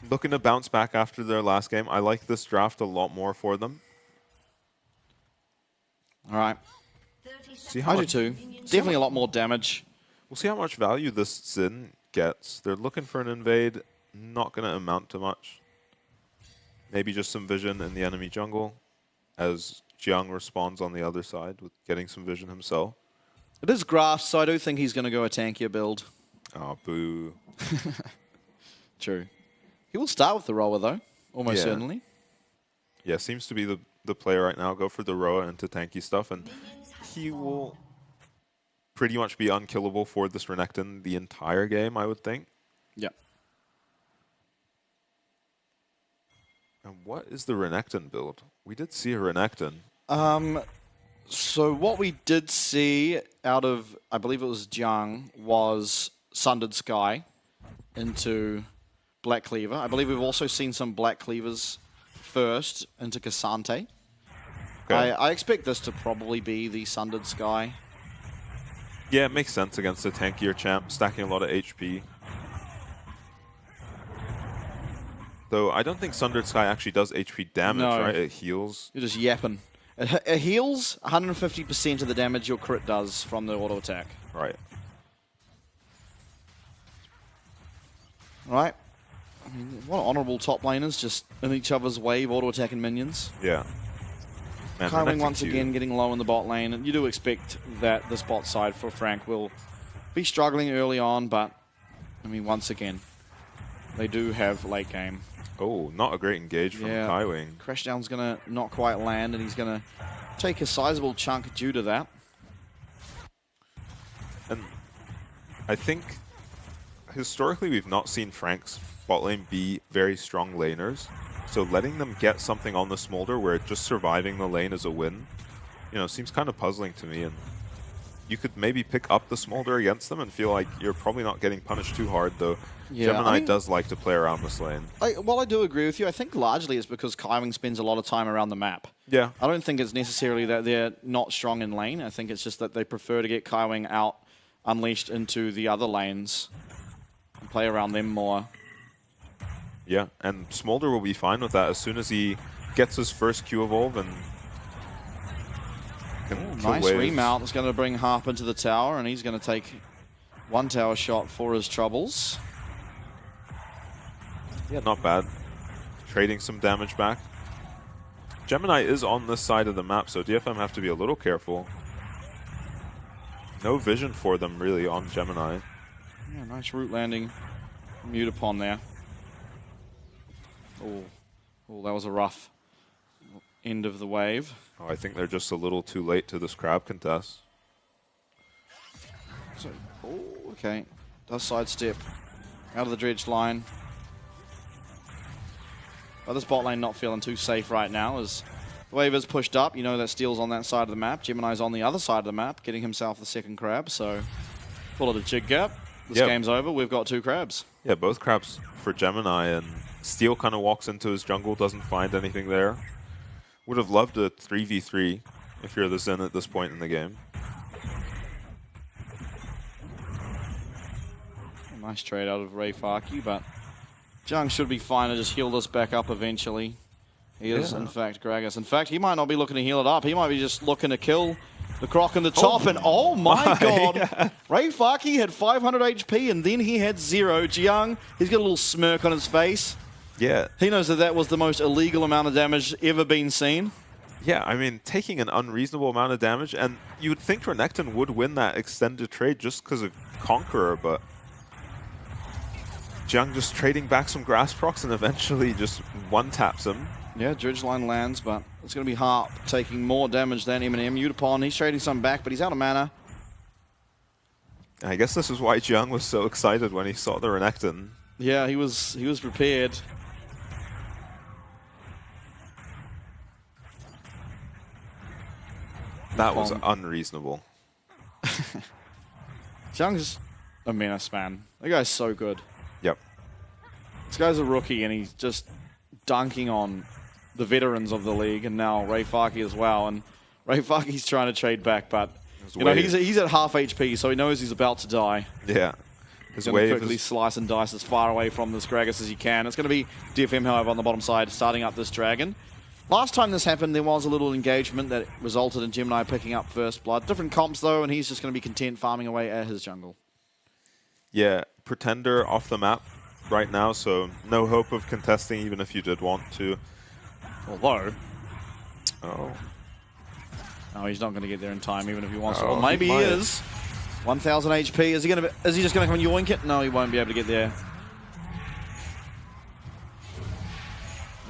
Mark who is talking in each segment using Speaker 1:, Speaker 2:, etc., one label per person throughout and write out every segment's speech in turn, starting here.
Speaker 1: looking to bounce back after their last game. I like this draft a lot more for them.
Speaker 2: All right.
Speaker 1: See how
Speaker 2: I do
Speaker 1: much,
Speaker 2: too. Definitely a lot more damage.
Speaker 1: we'll see how much value this Xin gets. They're looking for an invade. Not going to amount to much. Maybe just some vision in the enemy jungle as Jiang responds on the other side with getting some vision himself.
Speaker 2: It is grass, so I do think he's going to go a tankier build.
Speaker 1: Oh, boo.
Speaker 2: True. He will start with the roller, though. Almost
Speaker 1: Yeah.
Speaker 2: certainly.
Speaker 1: Yeah, seems to be the player right now. Go for the Roa into tanky stuff, and he will pretty much be unkillable for this Renekton the entire game, I would think.
Speaker 2: Yeah.
Speaker 1: And what is the Renekton build? We did see a Renekton.
Speaker 2: So what we did see out of, I believe it was Jiang, was Sundered Sky into Black Cleaver. I believe we've also seen some Black Cleavers first into Cassante.
Speaker 1: Okay.
Speaker 2: I expect this to probably be the Sundered Sky.
Speaker 1: Yeah, it makes sense against a tankier champ, stacking a lot of HP. Though I don't think Sundered Sky actually does HP damage,
Speaker 2: No.
Speaker 1: right? It heals.
Speaker 2: You're just yapping. It heals 150% of the damage your crit does from the auto attack.
Speaker 1: Right.
Speaker 2: Right? I mean, what honourable top laners just in each other's wave, auto attacking minions.
Speaker 1: Yeah. Man,
Speaker 2: Kaiwing
Speaker 1: Renekton
Speaker 2: once
Speaker 1: cute.
Speaker 2: again getting low in the bot lane, and you do expect that this bot side for Frank will be struggling early on, but I mean, once again, they do have late game.
Speaker 1: Oh, not a great engage from
Speaker 2: Yeah.
Speaker 1: Kaiwing.
Speaker 2: Crashdown's going to not quite land, and he's going to take a sizable chunk due to that.
Speaker 1: And I think historically we've not seen Frank's bot lane be very strong laners. So letting them get something on the Smolder where just surviving the lane is a win, you know, seems kind of puzzling to me. And you could maybe pick up the Smolder against them and feel like you're probably not getting punished too hard, though.
Speaker 2: Yeah,
Speaker 1: Gemini
Speaker 2: I mean,
Speaker 1: does like to play around this lane.
Speaker 2: While I do agree with you, I think largely it's because Kaiwing spends a lot of time around the map.
Speaker 1: Yeah.
Speaker 2: I don't think it's necessarily that they're not strong in lane. I think it's just that they prefer to get Kaiwing out, unleashed into the other lanes, and play around them more.
Speaker 1: Yeah, and Smolder will be fine with that as soon as he gets his first Q evolve and can kill
Speaker 2: Nice
Speaker 1: waves.
Speaker 2: remount. It's going to bring Harp into the tower, and he's going to take one tower shot for his troubles.
Speaker 1: Yeah, not bad. Trading some damage back. Gemini is on this side of the map, so DFM have to be a little careful. No vision for them, really, on Gemini.
Speaker 2: Yeah, nice root landing. Mute upon there. Oh, that was a rough end of the wave.
Speaker 1: Oh, I think they're just a little too late to this crab contest.
Speaker 2: So, oh, okay. Does sidestep out of the dredge line. But this bot lane not feeling too safe right now as the wave is pushed up. You know that Steel's on that side of the map. Gemini's on the other side of the map, getting himself the second crab. So, call it a jig gap. This
Speaker 1: Yep.
Speaker 2: game's over. We've got two crabs.
Speaker 1: Yeah, both crabs for Gemini, and Steel kind of walks into his jungle, doesn't find anything there. Would have loved a 3v3 if you're the Zen at this point in the game.
Speaker 2: Nice trade out of FAK, but Jiang should be fine to just heal this back up eventually. He is,
Speaker 1: Yeah.
Speaker 2: in fact, Gragas. In fact, he might not be looking to heal it up. He might be just looking to kill the Croc in the top. And oh my god!
Speaker 1: Yeah.
Speaker 2: FAK had 500 HP and then he had 0. Jiang, he's got a little smirk on his face.
Speaker 1: Yeah.
Speaker 2: He knows that that was the most illegal amount of damage ever been seen.
Speaker 1: Yeah, I mean, taking an unreasonable amount of damage, and you would think Renekton would win that extended trade just because of Conqueror, but Jiang just trading back some grass procs and eventually just one-taps him.
Speaker 2: Yeah, Dredge line lands, but it's going to be Harp taking more damage than Eminem. Utapon, he's trading some back, but he's out of mana.
Speaker 1: I guess this is why Jiang was so excited when he saw the Renekton.
Speaker 2: Yeah, he was prepared.
Speaker 1: That was unreasonable.
Speaker 2: Jiang's a menace, man. That guy's so good.
Speaker 1: Yep.
Speaker 2: This guy's a rookie, and he's just dunking on the veterans of the league, and now FAK as well. And FAK's trying to trade back, but you know, he's at half HP, so he knows he's about to die.
Speaker 1: Yeah. His
Speaker 2: He's going to
Speaker 1: wave
Speaker 2: quickly
Speaker 1: is...
Speaker 2: slice and dice as far away from this Gragas as he can. It's going to be DFM, however, on the bottom side, starting up this Dragon. Last time this happened, there was a little engagement that resulted in Gemini picking up first blood. Different comps, though, and he's just going to be content farming away at his jungle.
Speaker 1: Yeah, Pretender off the map right now, so no hope of contesting even if you did want to.
Speaker 2: Although...
Speaker 1: Oh.
Speaker 2: No, he's not going to get there in time, even if he wants to.
Speaker 1: Oh,
Speaker 2: Or maybe he
Speaker 1: might.
Speaker 2: is. 1,000 HP. Is he just going to come and yoink it? No, he won't be able to get there.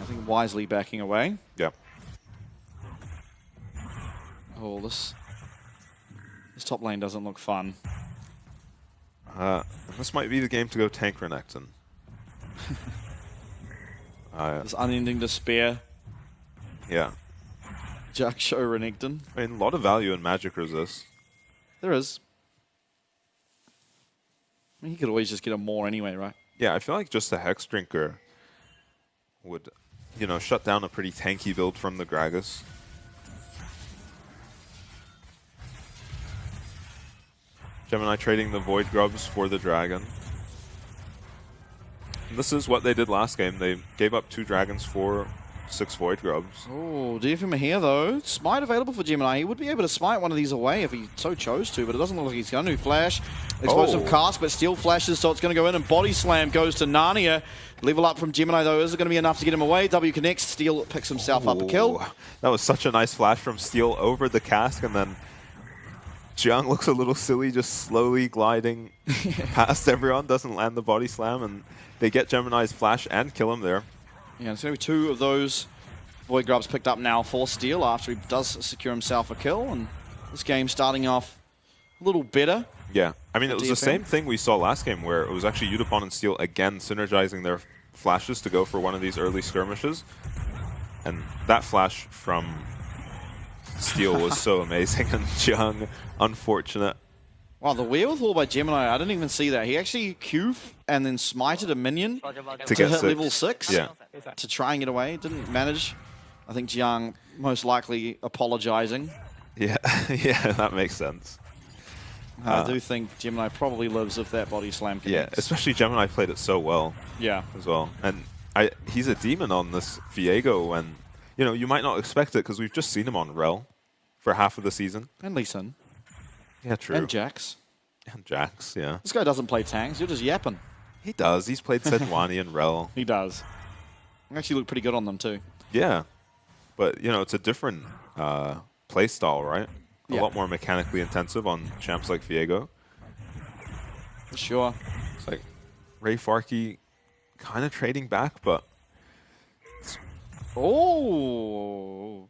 Speaker 2: I think wisely backing away.
Speaker 1: Yeah.
Speaker 2: Oh, this top lane doesn't look fun.
Speaker 1: This might be the game to go tank Renekton.
Speaker 2: This unending despair.
Speaker 1: Yeah.
Speaker 2: Jack Show Renekton.
Speaker 1: I mean, a lot of value in magic resist.
Speaker 2: There is. I mean, he could always just get a more anyway, right?
Speaker 1: Yeah, I feel like just a Hex Drinker would, you know, shut down a pretty tanky build from the Gragas. Gemini trading the Void Grubs for the Dragon. And this is what they did last game. They gave up 2 Dragons for 6 Void Grubs.
Speaker 2: Oh, DFM here, though. Smite available for Gemini. He would be able to smite one of these away if he so chose to, but it doesn't look like he's going to. Flash, explosive cast, but still flashes, so it's going to go in, and Body Slam goes to Narnia. Level up from Gemini, though. Is it going to be enough to get him away? W connects. Steel picks himself up a kill.
Speaker 1: That was such a nice flash from Steel over the cask, and then Jiang looks a little silly, just slowly gliding past everyone, doesn't land the Body Slam, and they get Gemini's flash and kill him there.
Speaker 2: Yeah, it's going to be 2 of those Void Grubs picked up now for Steel after he does secure himself a kill, and this game starting off a little better.
Speaker 1: Yeah, I mean, it was
Speaker 2: DFM.
Speaker 1: the same thing we saw last game where it was actually Udapon and Steel again synergizing their flashes to go for one of these early skirmishes. And that flash from Steel was so amazing, and Jiang, unfortunate.
Speaker 2: Wow, the wherewithal by Gemini, I didn't even see that. He actually Q and then smited a minion to
Speaker 1: get
Speaker 2: hit
Speaker 1: 6.
Speaker 2: level 6
Speaker 1: Yeah.
Speaker 2: to try and get away. Didn't manage. I think Jiang most likely apologizing.
Speaker 1: Yeah, yeah, that makes sense.
Speaker 2: I do think Gemini probably lives if that Body Slam
Speaker 1: Yeah,
Speaker 2: connects.
Speaker 1: especially Gemini played it so well
Speaker 2: Yeah.
Speaker 1: as well. And he's a demon on this Viego, and you know, you might not expect it because we've just seen him on Rel for half of the season.
Speaker 2: And Lee Sin.
Speaker 1: Yeah, true.
Speaker 2: And Jax.
Speaker 1: And Jax, yeah.
Speaker 2: This guy doesn't play tanks. You're just yapping.
Speaker 1: He does. He's played Sejuani and Rel.
Speaker 2: He does. He actually look pretty good on them, too.
Speaker 1: Yeah. But, you know, it's a different play style, right? A
Speaker 2: Yeah.
Speaker 1: lot more mechanically intensive on champs like Viego.
Speaker 2: For sure.
Speaker 1: It's like Ray Farkey kind of trading back, but...
Speaker 2: Oh.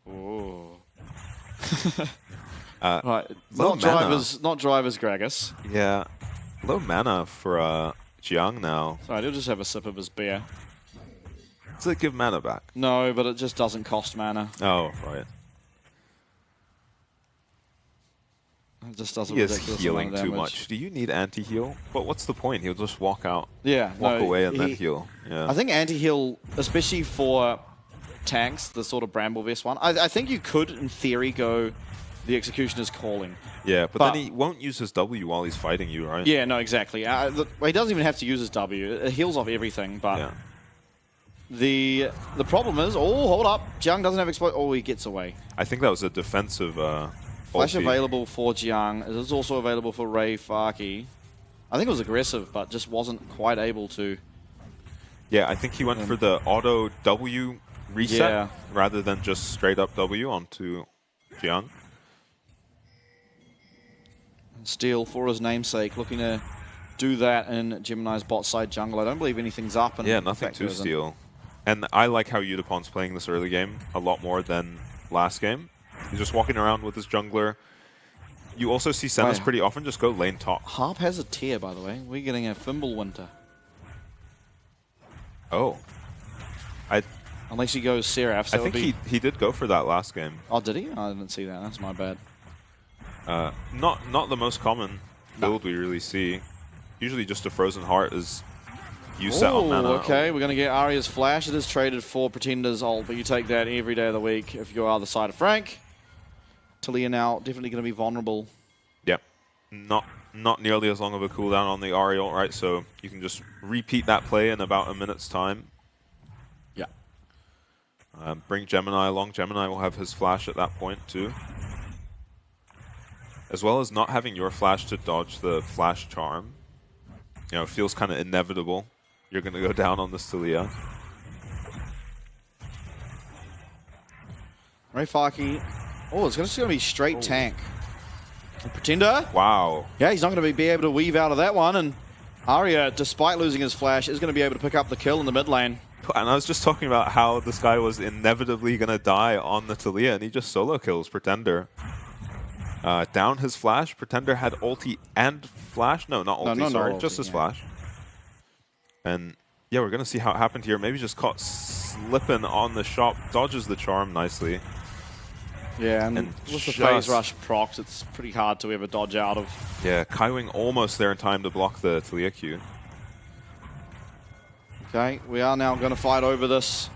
Speaker 2: Right.
Speaker 1: low mana.
Speaker 2: Not drivers, Gragas.
Speaker 1: Yeah. Low mana for Jiang now.
Speaker 2: Sorry, he'll just have a sip of his beer.
Speaker 1: Does it give mana back?
Speaker 2: No, but it just doesn't cost mana.
Speaker 1: Oh, right.
Speaker 2: It just does a
Speaker 1: He is
Speaker 2: ridiculous
Speaker 1: healing
Speaker 2: amount of
Speaker 1: too
Speaker 2: damage.
Speaker 1: much. Do you need anti-heal? But what's the point? He'll just walk out,
Speaker 2: Yeah,
Speaker 1: walk
Speaker 2: no,
Speaker 1: away, and then heal. Yeah.
Speaker 2: I think anti-heal, especially for tanks, the sort of Bramble Vest one, I think you could, in theory, go the Executioner's Calling.
Speaker 1: Yeah, but
Speaker 2: But-
Speaker 1: then he won't use his W while he's fighting you, right?
Speaker 2: Yeah, no, exactly. Well, he doesn't even have to use his W. It heals off everything, but
Speaker 1: Yeah.
Speaker 2: the problem is, oh, hold up. Jiang doesn't have explode. Oh, he gets away.
Speaker 1: I think that was a defensive
Speaker 2: Flash
Speaker 1: ulti.
Speaker 2: available for Jiang. It is also available for Ray Farkey. I think it was aggressive, but just wasn't quite able to.
Speaker 1: Yeah, I think he went for the auto W reset
Speaker 2: Yeah.
Speaker 1: rather than just straight up W onto Jiang.
Speaker 2: Steel, for his namesake, looking to do that in Gemini's bot side jungle. I don't believe anything's up. And
Speaker 1: Yeah,
Speaker 2: in
Speaker 1: nothing
Speaker 2: fact,
Speaker 1: to
Speaker 2: there isn't.
Speaker 1: steal. And I like how Udapon's playing this early game a lot more than last game. He's just walking around with his jungler. You also see Senna's
Speaker 2: Right.
Speaker 1: pretty often just go lane top.
Speaker 2: Harp has a tear, by the way. We're getting a Fimble Winter.
Speaker 1: Oh.
Speaker 2: Unless he goes Seraph. So
Speaker 1: I think he did go for that last game.
Speaker 2: Oh, did he? I didn't see that. That's my bad.
Speaker 1: Not the most common build we really see. Usually just a Frozen Heart is you set on mana.
Speaker 2: Okay, we're going to get Arya's Flash. It is traded for Pretender's ult, but you take that every day of the week if you're either side of Frank. Talia now definitely going to be vulnerable.
Speaker 1: Yep. Not not nearly as long of a cooldown on the Ahri ult, right? So you can just repeat that play in about a minute's time.
Speaker 2: Yeah.
Speaker 1: Bring Gemini along. Gemini will have his flash at that point too. As well as not having your flash to dodge the flash charm. You know, it feels kind of inevitable. You're going to go down on this Taliyah.
Speaker 2: FAK. Oh, it's just going to be straight tank. And Pretender.
Speaker 1: Wow.
Speaker 2: Yeah, he's not going to be able to weave out of that one. And Arya, despite losing his flash, is going to be able to pick up the kill in the mid lane.
Speaker 1: And I was just talking about how this guy was inevitably going to die on the Taliyah, and he just solo kills Pretender. Down his flash. Pretender had ulti and flash. No, not ulti, sorry.
Speaker 2: Ulti,
Speaker 1: just his flash. And yeah, we're going to see how it happened here. Maybe just caught slipping on the shop. Dodges the charm nicely.
Speaker 2: Yeah, and with the phase rush procs, it's pretty hard to ever dodge out of.
Speaker 1: Yeah, Kaiwing almost there in time to block the Taliyah Q.
Speaker 2: Okay, we are now going to fight over this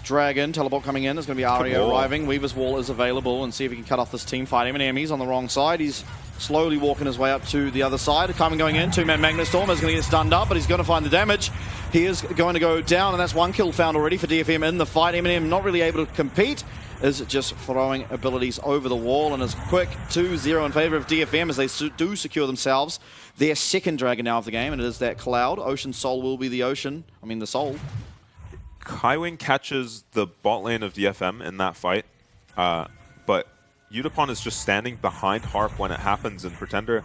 Speaker 2: dragon. Teleport coming in. There's going to be Arya arriving. Weaver's Wall is available, and see if he can cut off this team fight. Eminem, he's on the wrong side. He's slowly walking his way up to the other side. Kaiwing going in. Two-man Magnet Storm is going to get stunned up, but he's going to find the damage. He is going to go down, and that's one kill found already for DFM in the fight. Eminem not really able to compete, is just throwing abilities over the wall, and is quick 2-0 in favor of DFM as they do secure themselves their second dragon now of the game, and it is that Cloud. Ocean Soul will be the ocean. I mean, the soul.
Speaker 1: Kaiwing catches the bot lane of DFM in that fight, but Yutapon is just standing behind Harp when it happens, and Pretender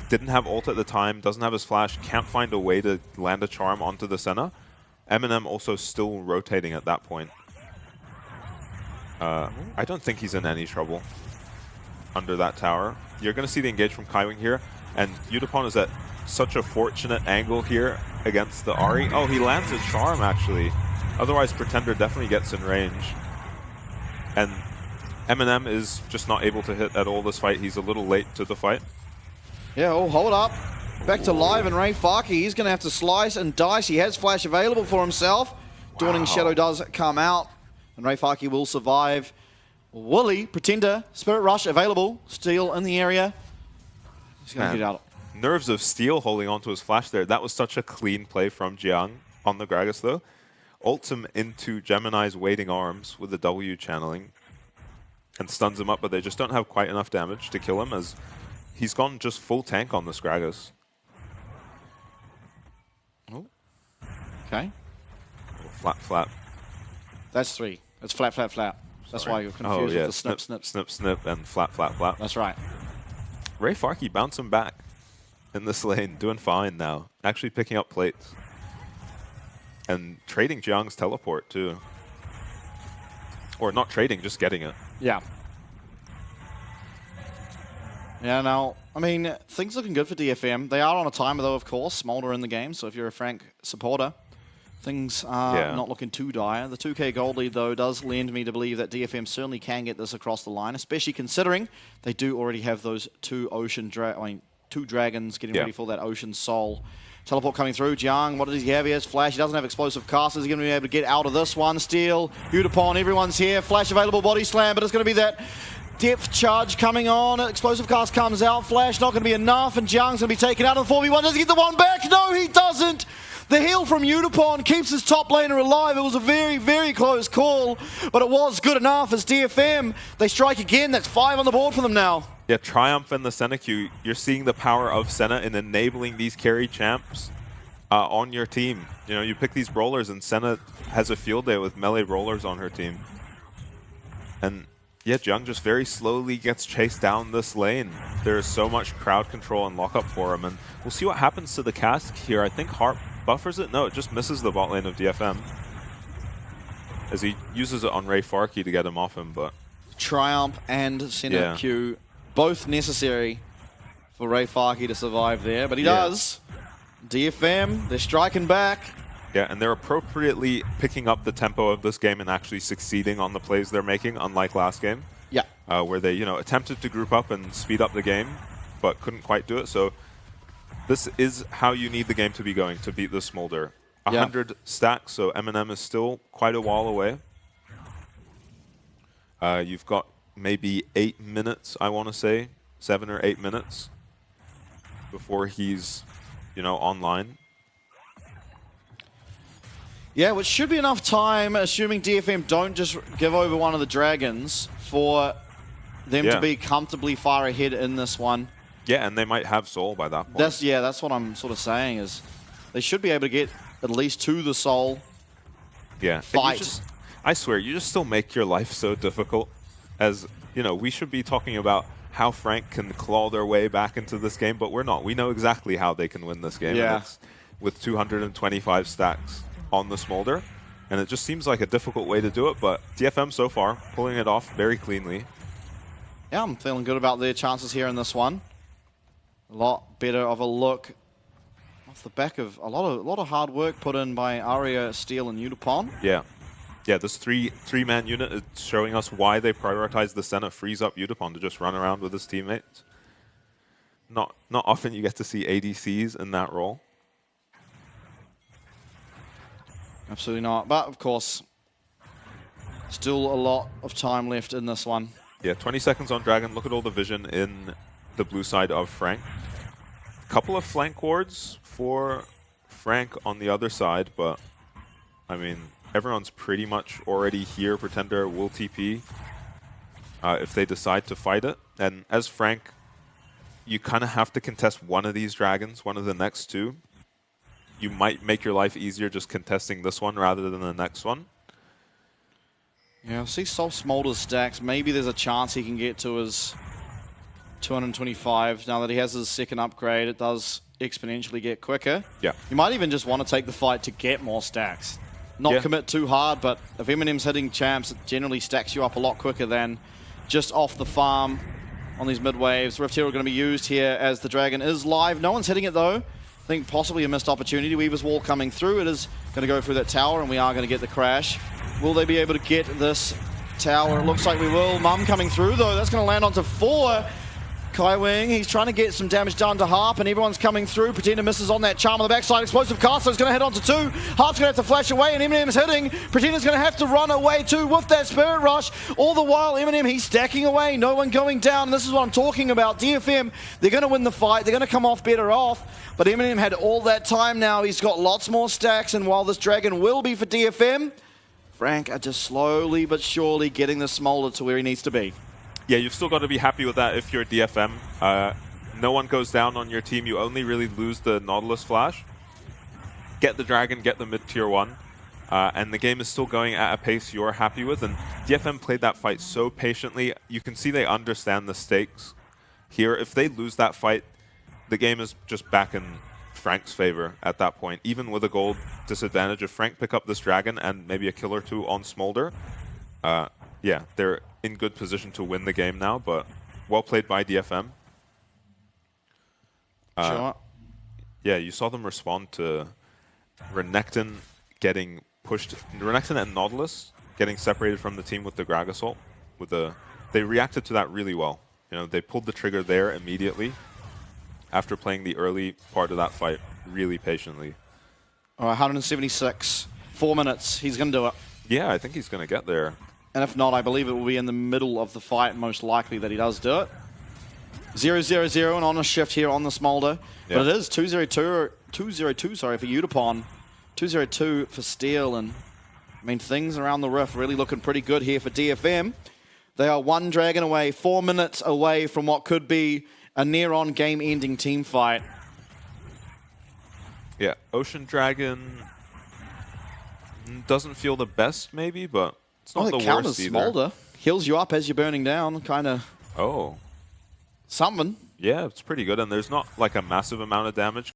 Speaker 1: didn't have ult at the time, doesn't have his flash, can't find a way to land a charm onto the Senna. Eminem also still rotating at that point. I don't think he's in any trouble under that tower. You're going to see the engage from Kaiwing here, and Yutapon is at such a fortunate angle here against the Ahri. Oh, he lands a charm, actually. Otherwise, Pretender definitely gets in range. And Eminem is just not able to hit at all this fight. He's a little late to the fight.
Speaker 2: Yeah, oh, hold up. Back to live, and FAK, he's going to have to slice and dice. He has flash available for himself. Dawning Shadow does come out, and FAK will survive. Wooly, Pretender, Spirit Rush available. Steel in the area. He's going to get out.
Speaker 1: Nerves of Steel holding onto his flash there. That was such a clean play from Jiang on the Gragas, though. Ults him into Gemini's waiting arms with the W channeling and stuns him up, but they just don't have quite enough damage to kill him as he's gone just full tank on this Gragas.
Speaker 2: Oh. Okay.
Speaker 1: Flap, flap.
Speaker 2: That's 3. It's flap, flap, flap. That's why you're confused with the snip, snip.
Speaker 1: Snip, snip, and flap, flap, flap.
Speaker 2: That's right.
Speaker 1: FAK bouncing back in this lane, doing fine now. Actually picking up plates. And trading Jiang's teleport, too. Or not trading, just getting it.
Speaker 2: Yeah. Yeah, now, I mean, things looking good for DFM. They are on a timer, though, of course. Smolder in the game, so if you're a Frank supporter, things are not looking too dire. The 2k gold lead, though, does lend me to believe that DFM certainly can get this across the line, especially considering they do already have those two dragons getting ready for that Ocean Soul. Teleport coming through. Jiang, what does he have? He has flash. He doesn't have explosive cast. Is he going to be able to get out of this one? Steel, Yutapon, everyone's here. Flash available, body slam, but it's going to be that depth charge coming on. Explosive cast comes out. Flash not going to be enough, and Jiang's going to be taken out of the 4v1. Does he get the one back? No, he doesn't. The heal from Yutapon keeps his top laner alive. It was a very, very close call, but it was good enough as DFM, they strike again. That's 5 on the board for them now.
Speaker 1: Yeah, Triumph in the Senna queue. You're seeing the power of Senna in enabling these carry champs on your team. You know, you pick these brawlers, and Senna has a field day with melee brawlers on her team. And yeah, Jiang just very slowly gets chased down this lane. There is so much crowd control and lockup for him, and we'll see what happens to the cask here. I think Harp buffers it. No, it just misses the bot lane of DFM as he uses it on FAK to get him off him. But
Speaker 2: Triumph and Senna Q, both necessary for FAK to survive there, but he does. DFM, they're striking back.
Speaker 1: Yeah, and they're appropriately picking up the tempo of this game and actually succeeding on the plays they're making, unlike last game.
Speaker 2: Yeah.
Speaker 1: Where they, attempted to group up and speed up the game, but couldn't quite do it. So this is how you need the game to be going to beat the Smolder. 100 stacks, so Eminem is still quite a while away. You've got maybe 8 minutes, I want to say. 7 or 8 minutes. before he's, online.
Speaker 2: Yeah, which should be enough time, assuming DFM don't just give over one of the dragons, for them to be comfortably far ahead in this one.
Speaker 1: Yeah, and they might have Soul by that point.
Speaker 2: That's what I'm sort of saying, is they should be able to get at least to the Soul.
Speaker 1: Yeah.
Speaker 2: Fight.
Speaker 1: I swear, you just still make your life so difficult. As, we should be talking about how Frank can claw their way back into this game, but we're not. We know exactly how they can win this game.
Speaker 2: Yeah.
Speaker 1: And it's with 225 stacks on the Smolder. And it just seems like a difficult way to do it, but DFM so far pulling it off very cleanly.
Speaker 2: Yeah, I'm feeling good about their chances here in this one. A lot better of a look off the back of a lot of hard work put in by Aria, Steel, and Udapon.
Speaker 1: Yeah. Yeah, this three-man unit is showing us why they prioritize the center, frees up Udapon to just run around with his teammates. Not often you get to see ADCs in that role.
Speaker 2: Absolutely not. But, of course, still a lot of time left in this one.
Speaker 1: Yeah, 20 seconds on Dragon. Look at all the vision in the blue side of Frank. A couple of flank wards for Frank on the other side, but, I mean, everyone's pretty much already here. Pretender will TP if they decide to fight it. And as Frank, you kind of have to contest one of these dragons, one of the next two. You might make your life easier just contesting this one rather than the next one.
Speaker 2: Yeah, I'll see Soul Smolder's stacks. Maybe there's a chance he can get to his 225. Now that he has his second upgrade, it does exponentially get quicker.
Speaker 1: Yeah.
Speaker 2: You might even just want to take the fight to get more stacks. Not commit too hard, but if Eminem's hitting champs, it generally stacks you up a lot quicker than just off the farm on these mid waves. Rift Hero going to be used here as the Dragon is live. No one's hitting it though. I think possibly a missed opportunity. Weaver's Wall coming through. It is going to go through that tower, and we are going to get the crash. Will they be able to get this tower? It looks like we will. Mum coming through though. That's going to land onto 4. Kai Wing, he's trying to get some damage done to Harp, and everyone's coming through. Pretender misses on that charm on the backside. Explosive Caster is going to head onto 2. Harp's going to have to flash away, and Eminem's hitting. Pretender's going to have to run away too with that Spirit Rush. All the while, Eminem, he's stacking away. No one going down. And this is what I'm talking about. DFM, they're going to win the fight. They're going to come off better off. But Eminem had all that time now. He's got lots more stacks, and while this Dragon will be for DFM, Frank are just slowly but surely getting the Smolder to where he needs to be.
Speaker 1: Yeah, you've still got to be happy with that if you're DFM. No one goes down on your team. You only really lose the Nautilus Flash. Get the Dragon, get the mid-tier 1. And the game is still going at a pace you're happy with. And DFM played that fight so patiently. You can see they understand the stakes here. If they lose that fight, the game is just back in Frank's favor at that point. Even with a gold disadvantage, if Frank pick up this Dragon and maybe a kill or two on Smolder, yeah, they're in good position to win the game now, but well played by DFM.
Speaker 2: Sure.
Speaker 1: Yeah, you saw them respond to Renekton getting pushed. Renekton and Nautilus getting separated from the team with the Grag Assault. They reacted to that really well. They pulled the trigger there immediately after playing the early part of that fight really patiently.
Speaker 2: All right, 176. 4 minutes. He's going to do it.
Speaker 1: Yeah, I think he's going to get there.
Speaker 2: And if not, I believe it will be in the middle of the fight, most likely that he does do it. 0-0-0 and on a shift here on the Smolder.
Speaker 1: Yeah.
Speaker 2: But it is 2-0-2 for Udapon. 2-0-2 for Steel. And I mean, things around the Rift really looking pretty good here for DFM. They are 1 Dragon away, 4 minutes away from what could be a near-on game-ending team fight.
Speaker 1: Yeah, Ocean Dragon doesn't feel the best, maybe, but it's not the worst either.
Speaker 2: Smolder heals you up as you're burning down, kind of.
Speaker 1: Oh.
Speaker 2: Something.
Speaker 1: Yeah, it's pretty good, and there's not like a massive amount of damage